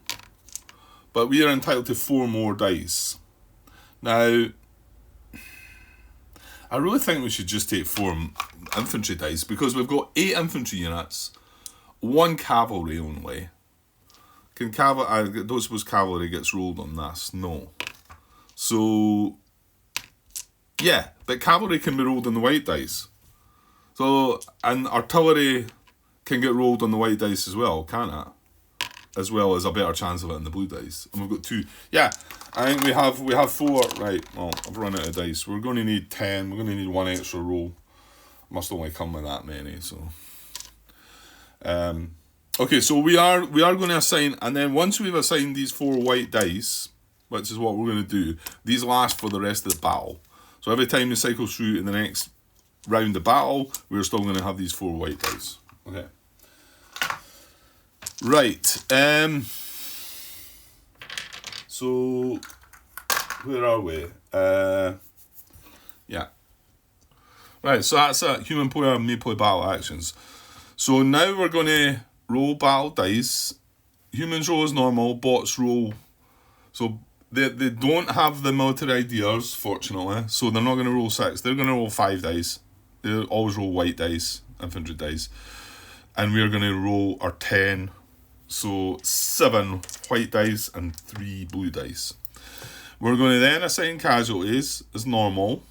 but we are entitled to 4 more dice. Now, I really think we should just take 4 infantry dice, because we've got 8 infantry units, 1 cavalry only. Can cavalry? I don't suppose cavalry gets rolled on this. No. So, yeah, but cavalry can be rolled on the white dice. So, and artillery can get rolled on the white dice as well, can't it? As well as a better chance of it in the blue dice. And we've got 2. Yeah, I think we have 4. Right, well, I've run out of dice. We're going to need 10. We're going to need 1 extra roll. Must only come with that many, so. Okay, so we are going to assign, and then once we've assigned these 4 white dice, which is what we're going to do, these last for the rest of the battle. So every time we cycle through in the next round of battle, we're still going to have these 4 white dice. Okay. Right. So where are we? Yeah. Right, so that's it. Human player may play battle actions. So now we're going to roll battle dice. Humans roll as normal, bots roll. So they don't have the military ideas, fortunately, so they're not going to roll 6. They're going to roll 5 dice. They always roll white dice, infantry dice. And we're going to roll our 10. So 7 white dice and 3 blue dice. We're going to then assign casualties as normal.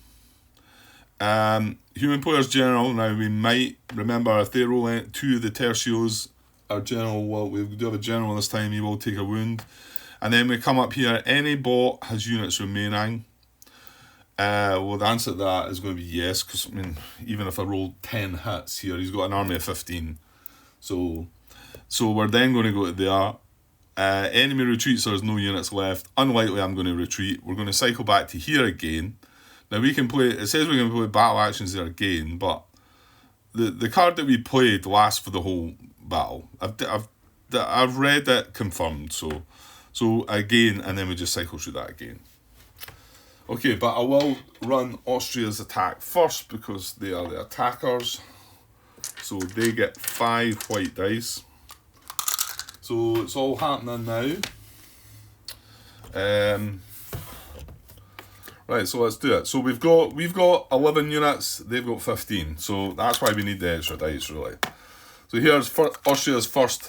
Human players general. Now we might remember if they roll 2 of the tercios, our general will, we do have a general this time, he will take a wound. And then we come up here, any bot has units remaining. Well, the answer to that is going to be yes, because I mean, even if I rolled 10 hits here, he's got an army of 15. So we're then going to go to there. Enemy retreats, there's no units left. Unlikely I'm going to retreat. We're going to cycle back to here again. Now we can play, it says we can play battle actions there again, but the card that we played lasts for the whole battle. I've read it confirmed, so again, and then we just cycle through that again. Okay, but I will run Austria's attack first because they are the attackers. So they get 5 white dice. So it's all happening now. Right, so let's do it. So we've got 11 units, they've got 15. So that's why we need the extra dice, really. So here's Austria's first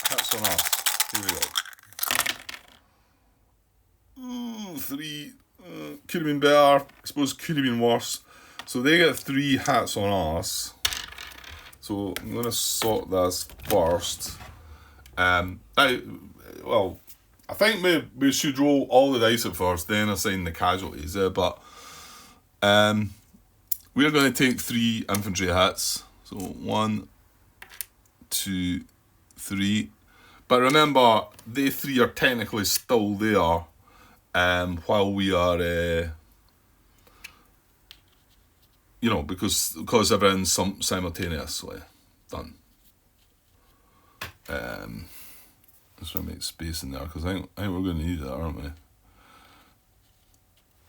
hits on us. Here we go. 3. Could have been better. I suppose could have been worse. So they get 3 hits on us. So I'm going to sort this first. I think we should roll all the dice at first, then assign the casualties. But we're going to take 3 infantry hits. So 1, 2, 3. But remember, they 3 are technically still there. While we are, because everyone's simultaneously done. Just want to make space in there because I think we're going to need it, aren't we?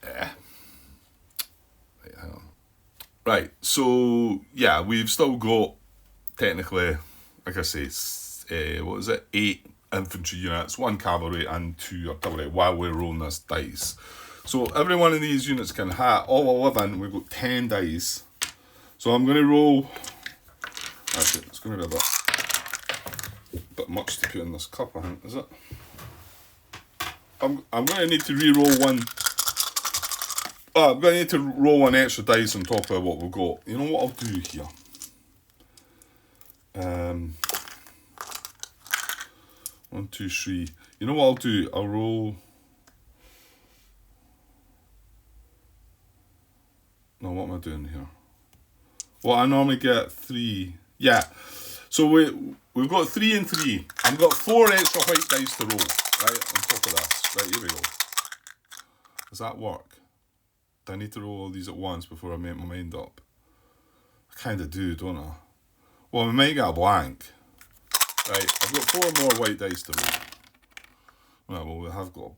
Yeah. Right, hang on. Right, so yeah, we've still got technically, like I say, 8 infantry units, 1 cavalry and 2 artillery while we're rolling this dice. So every one of these units can hit all 11. We've got 10 dice. So I'm going to roll. Actually, it's going to be a bit much to put in this cup, I think, is it? I'm going to need to re-roll one. Oh, I'm going to need to roll 1 extra dice on top of what we've got. You know what I'll do here? 1, 2, 3. You know what I'll do? I'll roll. No, what am I doing here? Well, I normally get 3. Yeah. So we've got 3 and 3. I've got 4 extra white dice to roll, right, on top of this. Right, here we go. Does that work? Do I need to roll all these at once before I make my mind up? I kind of do, don't I? Well, we might get a blank. Right, I've got 4 more white dice to roll. Right, well, we've got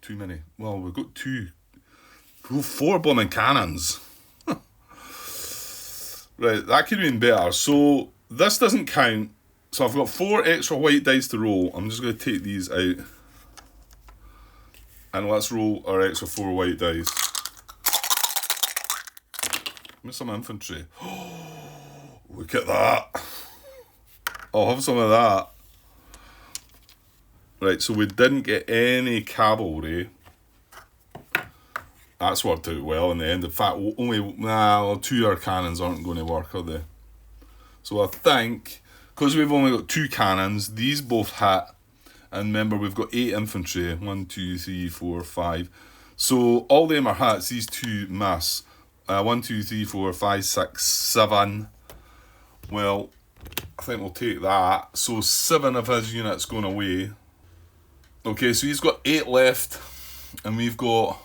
too many. Well, we've got 2. We've got 4 blooming cannons. Right, that could have been better. So, this doesn't count. So, I've got 4 extra white dice to roll. I'm just going to take these out. And let's roll our extra 4 white dice. Miss some infantry. Look at that. I'll have some of that. Right, so we didn't get any cavalry. That's worked out well in the end. In fact, only 2 of our cannons aren't going to work, are they? So I think, because we've only got 2 cannons, these both hit. And remember, we've got 8 infantry. 1, 2, 3, 4, 5. So all them are hits. These 2 miss. 1, 2, 3, 4, 5, 6, 7. Well, I think we'll take that. So 7 of his units going away. Okay, so he's got 8 left. And we've got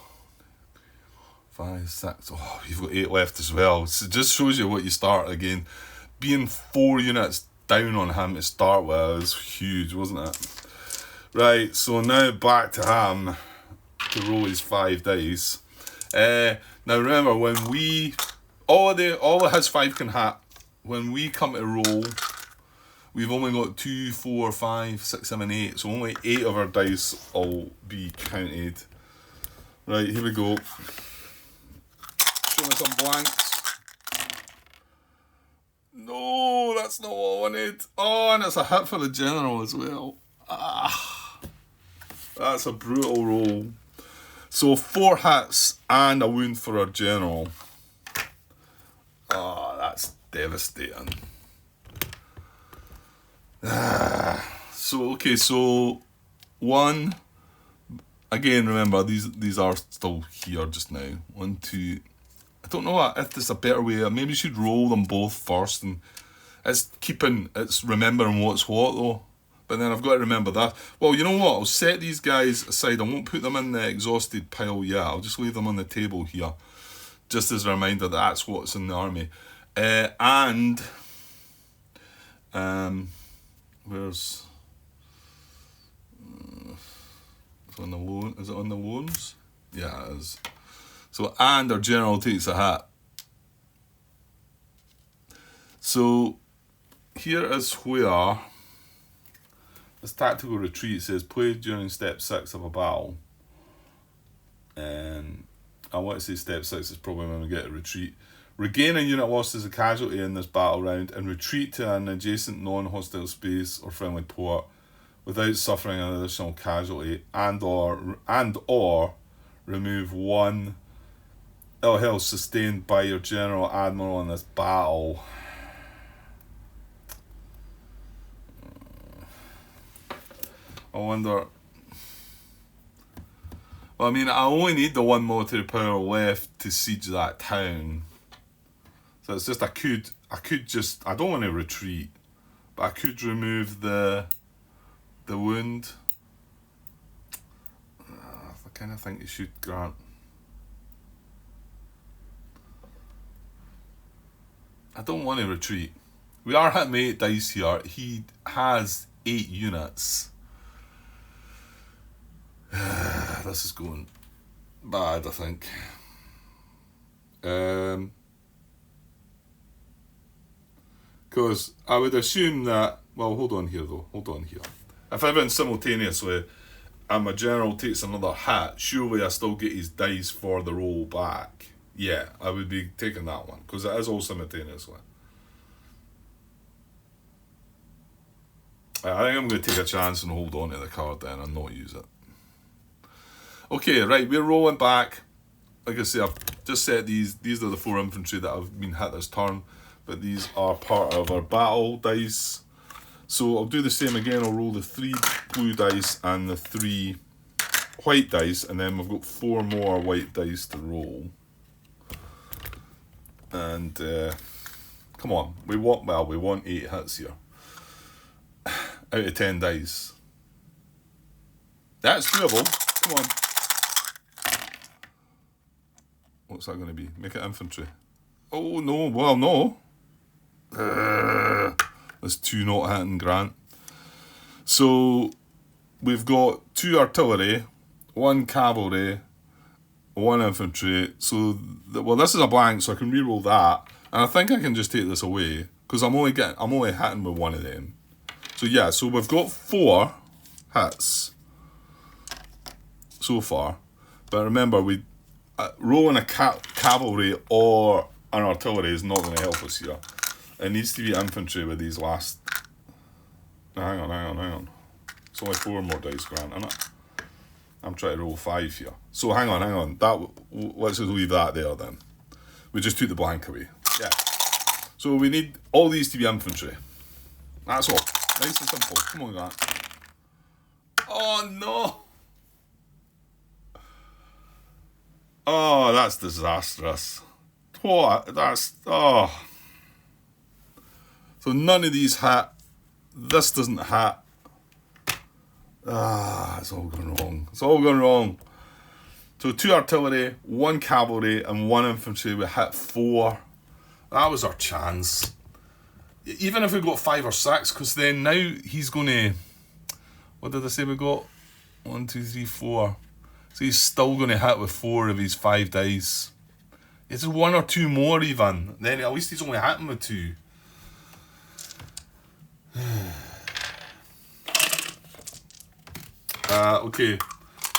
5, 6. Oh, you've got 8 left as well. So it just shows you what you start again. Being 4 units down on him to start with was huge, wasn't it? Right, so now back to him to roll his 5 dice. Now remember, when all of his 5 can hit, when we come to roll, we've only got 2, 4, 5, 6, 7, 8. So only 8 of our dice will be counted. Right, here we go. Show me some blanks. No, that's not what I wanted. Oh, and it's a hit for the general as well. That's a brutal roll. So 4 hits and a wound for our general. That's devastating. So 1, again, remember, these are still here just now. 1, 2... I don't know if there's a better way. Maybe you should roll them both first, and it's remembering what's what though. But then I've got to remember that. Well, you know what? I'll set these guys aside. I won't put them in the exhausted pile yet. I'll just leave them on the table here, just as a reminder that that's what's in the army. And where's it's on the loan? Is it on the loans? Yeah, it is. So, and our general takes a hat. So here is where this tactical retreat says play during step 6 of a battle. And I want to say step 6 is probably when we get a retreat. Regain a unit lost as a casualty in this battle round and retreat to an adjacent non-hostile space or friendly port without suffering an additional casualty and or remove 1 ill health sustained by your general admiral in this battle. I wonder... Well, I mean, I only need the 1 military power left to siege that town. So it's just I don't want to retreat, but I could remove the wound. I kind of think you should, Grant. I don't want to retreat. We are hitting 8 dice here. He has 8 units. This is going bad, I think. Because I would assume that... Well, hold on here, though. Hold on here. If everyone's simultaneously and my general takes another hat, surely I still get his dice for the roll back. Yeah, I would be taking that one, because it is all simultaneously. I think I'm going to take a chance and hold on to the card then and not use it. Okay, right, we're rolling back. Like I say, I've just set these are the 4 infantry that have been hit this turn, but these are part of our battle dice. So I'll do the same again. I'll roll the 3 blue dice and the 3 white dice, and then we've got 4 more white dice to roll. And come on, we want 8 hits here out of 10 dice. That's doable. Come on. What's that going to be? Make it infantry. Oh no! Well, no. There's 2 not hitting, Grant. So we've got 2 artillery, 1 cavalry, 1 infantry. So this is a blank, so I can reroll that, and I think I can just take this away because I'm only hitting with 1 of them. So yeah, so we've got 4 hits so far, but remember rolling a cavalry or an artillery is not going to help us here. It needs to be infantry with these last... Hang on. It's only 4 more dice, Grant, isn't it? I'm trying to roll 5 here. So hang on. Let's just leave that there then. We just took the blank away. Yeah. So we need all these to be infantry. That's all. Nice and simple. Come on, Grant. Oh, no! Oh, that's disastrous. What? Oh. So none of these hit. This doesn't hit. It's all gone wrong. So 2 artillery, 1 cavalry, and 1 infantry. We hit 4. That was our chance. Even if we got 5 or 6, because then now he's going to... What did I say we got? 1, 2, 3, 4. So he's still going to hit with 4 of his 5 dice. It's 1 or 2 more even. Then at least he's only hitting with 2. Okay,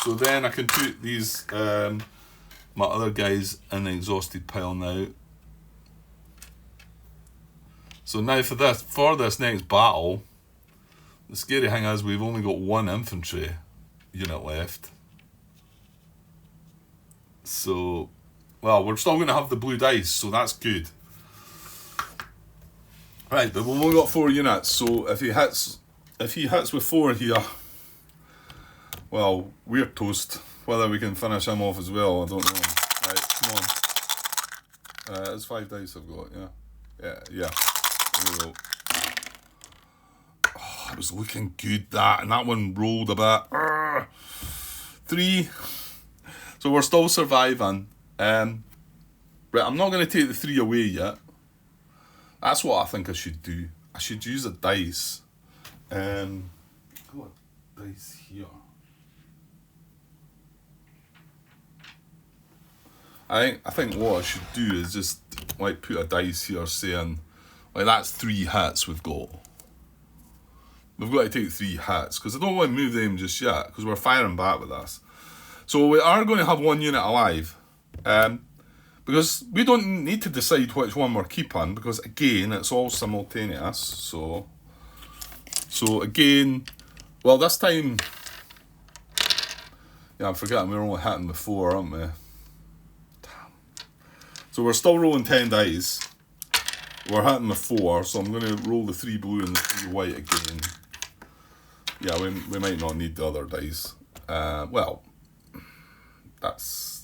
so then I can put these my other guys in the exhausted pile now. So now for this next battle, the scary thing is we've only got 1 infantry unit left. So, well, we're still going to have the blue dice, so that's good. Right, but we've only got 4 units, so if he hits with 4 here, Well, we're toast. Whether we can finish him off as well, I don't know. Right, come on. It's 5 dice I've got, yeah. Yeah. There we go. Oh, it was looking good, that, and that one rolled a bit. 3. So we're still surviving. Right, I'm not going to take the 3 away yet. That's what I think I should do. I should use a dice. Got a dice here. I think what I should do is just like put a dice here saying, like, that's 3 hits we've got. We've got to take 3 hits because I don't want to move them just yet because we're firing back with this. So we are going to have 1 unit alive. Because we don't need to decide which one we're keeping because, again, it's all simultaneous. So again, well, this time, yeah, I'm forgetting we're only hitting with 4, aren't we? Damn. So we're still rolling 10 dice. We're hitting with 4, so I'm going to roll the 3 blue and the 3 white again. Yeah, we might not need the other dice. Well,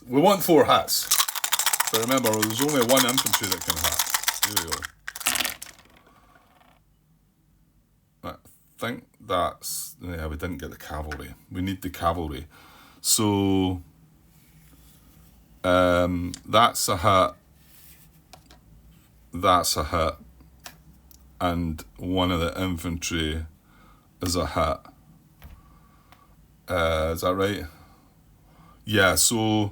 we want 4 hits. But remember, there's only 1 infantry that can hit. Here we go. I think that's... Yeah, we didn't get the cavalry. We need the cavalry. So... that's a hit. That's a hit. And one of the infantry is a hit. Is that right? Yeah, so...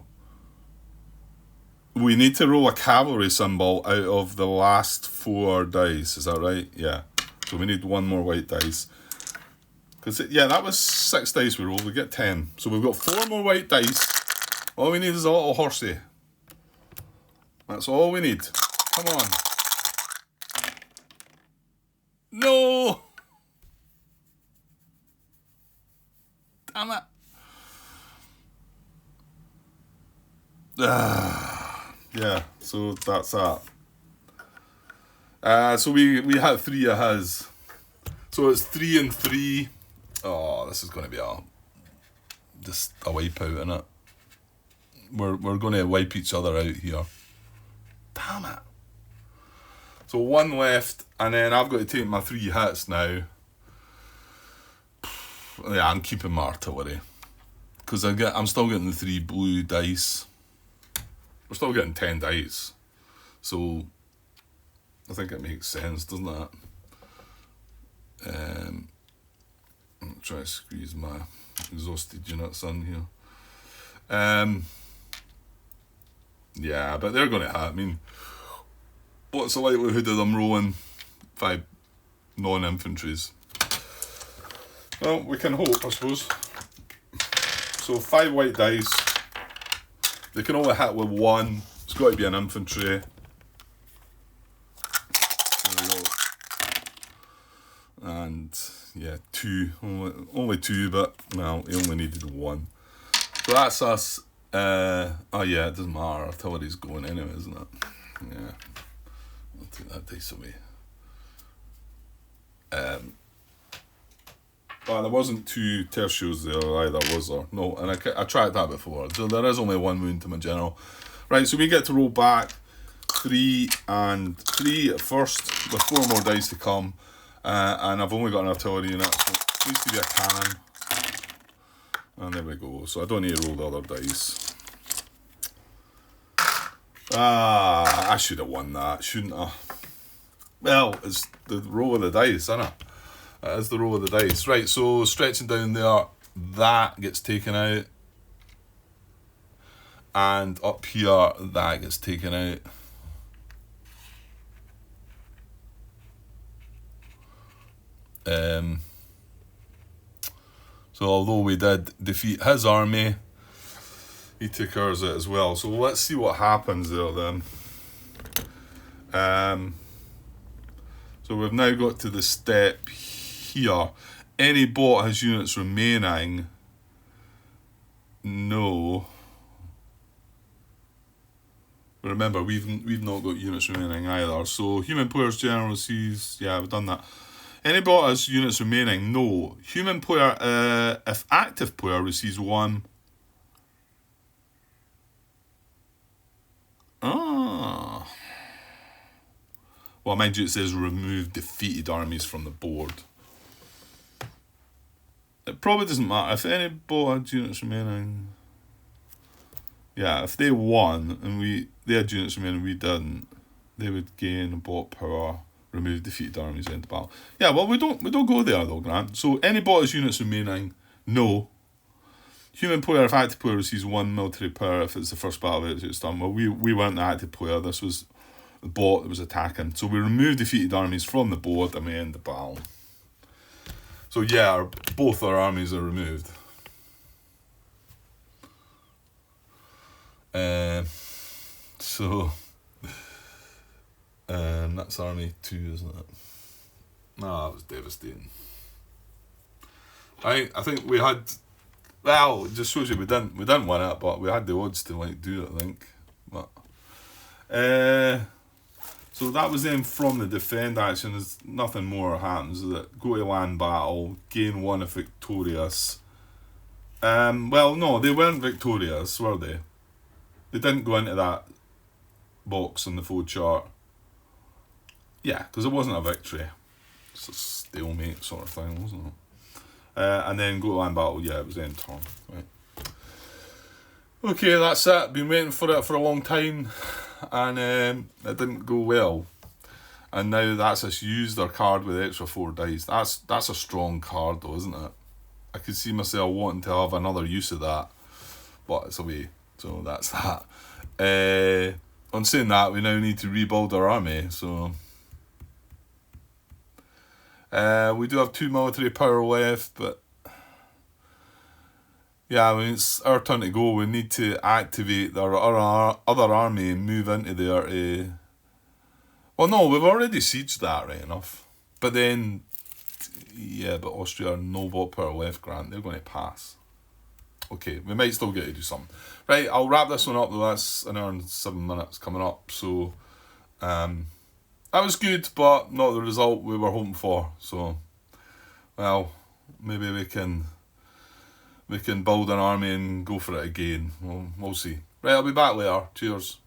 we need to roll a cavalry symbol out of the last 4 dice, is that right? Yeah. So we need 1 more white dice. Because, yeah, that was 6 dice we rolled, we get 10. So we've got 4 more white dice. All we need is a little horsey. That's all we need. Come on. No! Damn it. Yeah, so that's that. So we had 3 of his. So it's 3 and 3. Oh, this is going to be just a wipeout, isn't it? We're going to wipe each other out here. Damn it. So 1 left, and then I've got to take my 3 hits now. Yeah, I'm keeping my artillery. Because I'm still getting the 3 blue dice. We're still getting 10 dice. So, I think it makes sense, doesn't it? I'm trying to squeeze my exhausted units in here. Yeah, but they're going to hit. I mean, what's the likelihood of them rolling 5 non-infantries? Well, we can hope, I suppose. So 5 white dice. They can only hit with 1. It's got to be an infantry. There we go. And yeah, 2. Only 2, but well, he only needed 1. So that's us. Oh yeah, it doesn't matter. Artillery's going anyway, isn't it? Yeah. I'll take that dice away. Well, there wasn't 2 tercios there either, was there? No, and I tried that before. So there is only 1 wound to my general. Right, so we get to roll back 3 and 3 at first, with 4 more dice to come. And I've only got an artillery unit, so it needs to be a cannon. And there we go. So I don't need to roll the other dice. I should have won that, shouldn't I? Well, it's the roll of the dice, isn't it? It is the roll of the dice. Right, so stretching down there, that gets taken out. And up here, that gets taken out. So although we did defeat his army, he took ours out as well. So let's see what happens there then. So we've now got to the step here. Any bot has units remaining. No. Remember, we've not got units remaining either. So human players general sees, yeah, we've done that. Any bonus units remaining? No. Human player, if active player receives 1. Ah. Well, mind you, it says remove defeated armies from the board. It probably doesn't matter. If any bonus units remaining... Yeah, if they won and they had units remaining and we didn't, they would gain a bot power, remove defeated armies, end the battle. Yeah, well, we don't go there though, Grant. So any bot units remaining, no. Human player, if active player receives 1 military power if it's the first battle it's done. Well, we weren't the active player. This was the bot that was attacking. So we remove defeated armies from the board and we end the battle. So yeah, both our armies are removed. That's army 2, isn't it? No, that was devastating. I think we had, well, it just shows you we didn't win it, but we had the odds to like do it, I think. But so that was then from the defend action. There's nothing more happens. Is it? Go to land battle, gain 1 if victorious. Well, no, they weren't victorious, were they? They didn't go into that box on the foe chart. Yeah, because it wasn't a victory. It's a stalemate sort of thing, wasn't it? And then go to land battle, yeah, it was end turn. Right. Okay, that's it. Been waiting for it for a long time, and it didn't go well. And now that's us used our card with extra 4 dice. That's a strong card though, isn't it? I could see myself wanting to have another use of that, but it's away. So that's that. On saying that, we now need to rebuild our army. So we do have 2 military power left, but yeah, I mean, it's our turn to go. We need to activate our other army and move into there. Well, no, we've already sieged that, right enough. But then, yeah, but Austria are no bot power left, Grant. They're going to pass. Okay, we might still get to do something. Right, I'll wrap this one up though. That's an hour and 7 minutes coming up. So, that was good, but not the result we were hoping for. So, well, maybe we can build an army and go for it again. We'll see. Right, I'll be back later. Cheers.